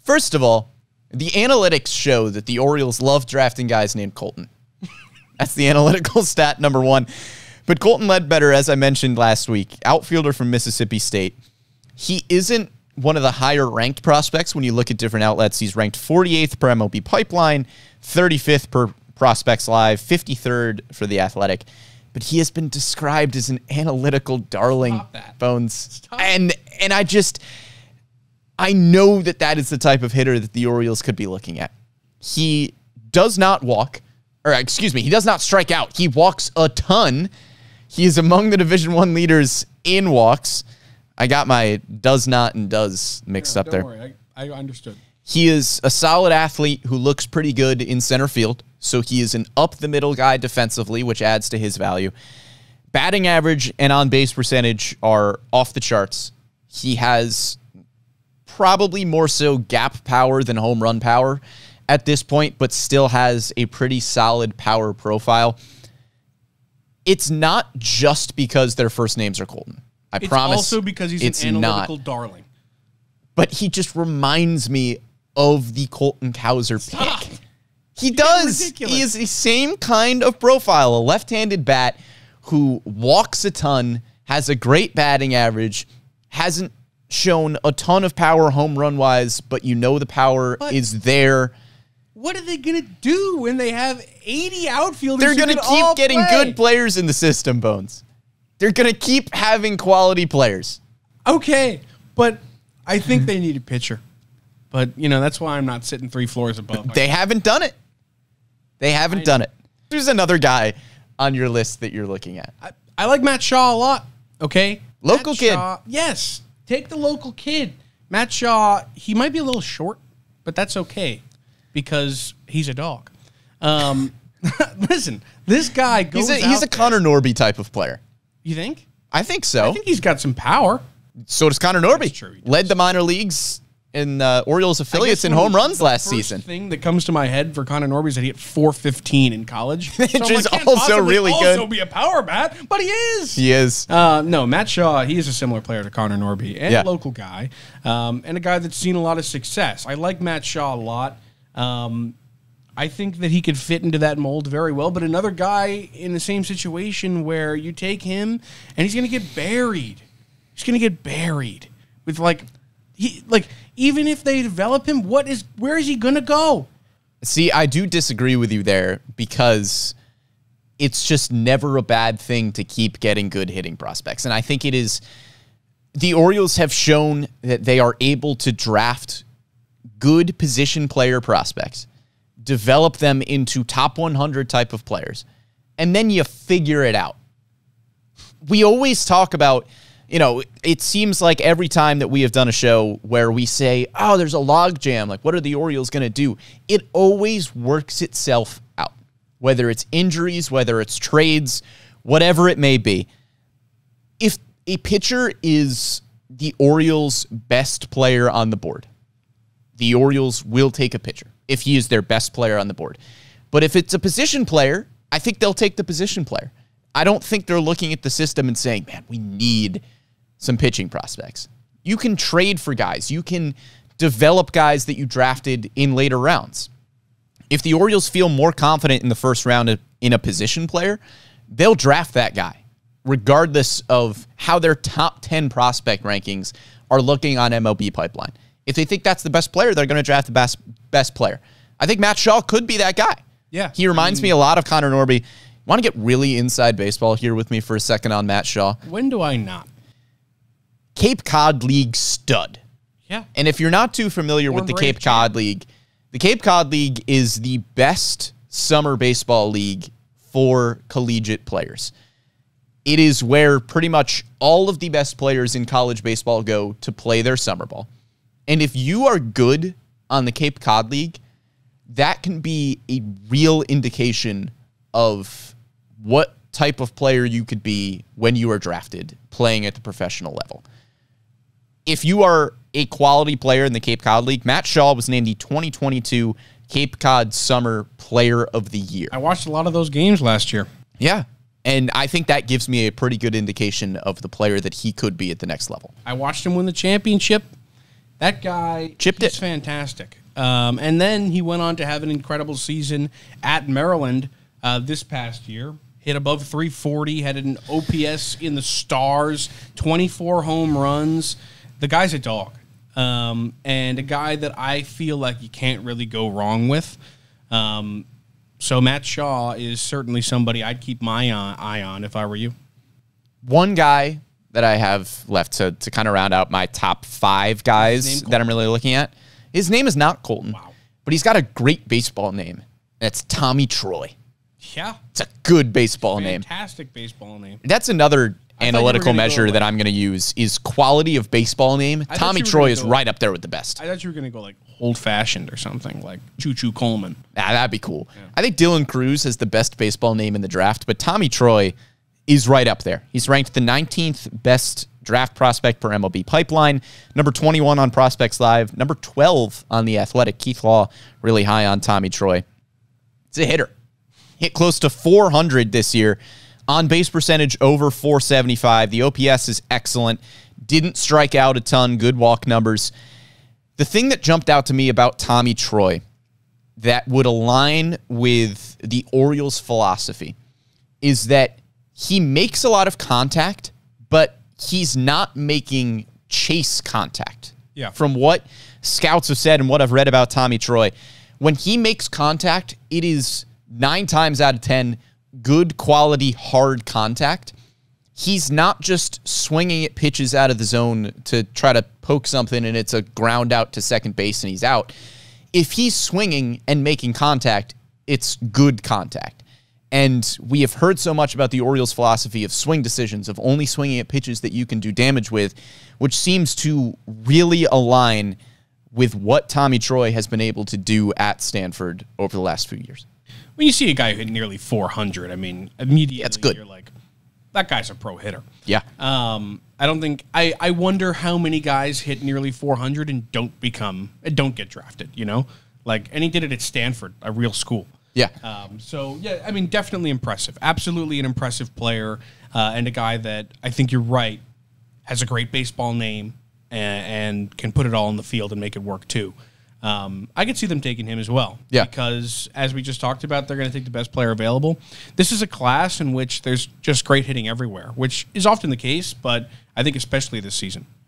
First of all, the analytics show that the Orioles love drafting guys named Colton. That's the analytical stat number one. But Colton Ledbetter, as I mentioned last week, outfielder from Mississippi State, he isn't one of the higher ranked prospects when you look at different outlets. He's ranked 48th per MLB Pipeline, 35th per Prospects Live, 53rd for The Athletic. But he has been described as an analytical darling, Bones. And I know that is the type of hitter that the Orioles could be looking at. He does not walk, or excuse me, he does not strike out. He walks a ton. He is among the Division I leaders in walks. I got my does not and does mixed up there. Don't worry, I understood. He is a solid athlete who looks pretty good in center field. So he is an up-the-middle guy defensively, which adds to his value. Batting average and on-base percentage are off the charts. He has probably more so gap power than home run power at this point, but still has a pretty solid power profile. It's not just because their first names are Colton. I promise. It's also because he's an analytical darling. But he just reminds me of the Colton Cowser pick. He does. Ridiculous. He is the same kind of profile, a left-handed bat who walks a ton, has a great batting average, hasn't shown a ton of power home run-wise, but you know the power is there. What are they going to do when they have 80 outfielders? They're going to keep getting good players in the system, Bones. They're going to keep having quality players. Okay, but I think they need a pitcher. But, that's why I'm not sitting 3 floors above. They haven't done it. They haven't done it. There's another guy on your list that you're looking at. I like Matt Shaw a lot, okay? Local kid. Shaw, yes, take the local kid. Matt Shaw, he might be a little short, but that's okay because he's a dog. Listen, this guy goes He's a Connor Norby type of player. You think? I think so. I think he's got some power. So does Connor Norby. That's true, he does. Led the minor leagues in Orioles affiliates in home runs last season. The thing that comes to my head for Connor Norby is that he hit .415 in college. Which is also really good. Also be a power bat, but he is. He is. No, Matt Shaw, he is a similar player to Connor Norby and Yeah. a local guy and a guy that's seen a lot of success. I like Matt Shaw a lot. I think that he could fit into that mold very well, but another guy in the same situation where you take him and he's going to get buried. He's going to get buried with even if they develop him, where is he going to go? See, I do disagree with you there because it's just never a bad thing to keep getting good hitting prospects. And I think it is the Orioles have shown that they are able to draft good position player prospects, develop them into top 100 type of players, and then you figure it out. We always talk about, it seems like every time that we have done a show where we say, oh, there's a log jam, like what are the Orioles going to do? It always works itself out, whether it's injuries, whether it's trades, whatever it may be. If a pitcher is the Orioles' best player on the board, the Orioles will take a pitcher if he is their best player on the board. But if it's a position player, I think they'll take the position player. I don't think they're looking at the system and saying, man, we need some pitching prospects. You can trade for guys. You can develop guys that you drafted in later rounds. If the Orioles feel more confident in the first round in a position player, they'll draft that guy, regardless of how their top 10 prospect rankings are looking on MLB Pipeline. If they think that's the best player, they're going to draft the best player. I think Matt Shaw could be that guy. Yeah. He reminds me a lot of Connor Norby. Want to get really inside baseball here with me for a second on Matt Shaw? When do I not? Cape Cod League stud. Yeah. And if you're not too familiar with the Cape Cod League is the best summer baseball league for collegiate players. It is where pretty much all of the best players in college baseball go to play their summer ball. And if you are good on the Cape Cod League, that can be a real indication of what type of player you could be when you are drafted playing at the professional level. If you are a quality player in the Cape Cod League, Matt Shaw was named the 2022 Cape Cod Summer Player of the Year. I watched a lot of those games last year. Yeah. And I think that gives me a pretty good indication of the player that he could be at the next level. I watched him win the championship, That guy, Chipped he's it. fantastic. And then he went on to have an incredible season at Maryland this past year. Hit above 340, had an OPS in the stars, 24 home runs. The guy's a dog. And a guy that I feel like you can't really go wrong with. So Matt Shaw is certainly somebody I'd keep my eye on if I were you. One guy that I have left to kind of round out my top 5 guys that I'm really looking at. His name is not Colton, but he's got a great baseball name. That's Tommy Troy. Yeah. It's a good baseball name. Fantastic baseball name. That's another analytical measure that I'm going to use is quality of baseball name. Tommy Troy is right up there with the best. I thought you were going to go like old-fashioned or something, like Choo Choo Coleman. That'd be cool. Yeah. I think Dylan Cruz has the best baseball name in the draft, but Tommy Troy is right up there. He's ranked the 19th best draft prospect per MLB Pipeline, number 21 on Prospects Live, number 12 on The Athletic. Keith Law really high on Tommy Troy. It's a hitter. Hit close to 400 this year. On base percentage over 475. The OPS is excellent. Didn't strike out a ton. Good walk numbers. The thing that jumped out to me about Tommy Troy that would align with the Orioles' philosophy is that he makes a lot of contact, but he's not making chase contact. Yeah. From what scouts have said and what I've read about Tommy Troy, when he makes contact, it is 9 times out of 10 good quality hard contact. He's not just swinging at pitches out of the zone to try to poke something and it's a ground out to second base and he's out. If he's swinging and making contact, it's good contact. And we have heard so much about the Orioles' philosophy of swing decisions, of only swinging at pitches that you can do damage with, which seems to really align with what Tommy Troy has been able to do at Stanford over the last few years. When you see a guy hit nearly 400, I mean, immediately that's good. You're like, that guy's a pro hitter. Yeah. I don't think I wonder how many guys hit nearly 400 and don't get drafted, you know? And he did it at Stanford, a real school. Yeah. I mean, definitely impressive. Absolutely an impressive player, and a guy that I think you're right has a great baseball name and can put it all in the field and make it work too. I could see them taking him as well. Yeah. Because, as we just talked about, they're going to take the best player available. This is a class in which there's just great hitting everywhere, which is often the case, but I think especially this season.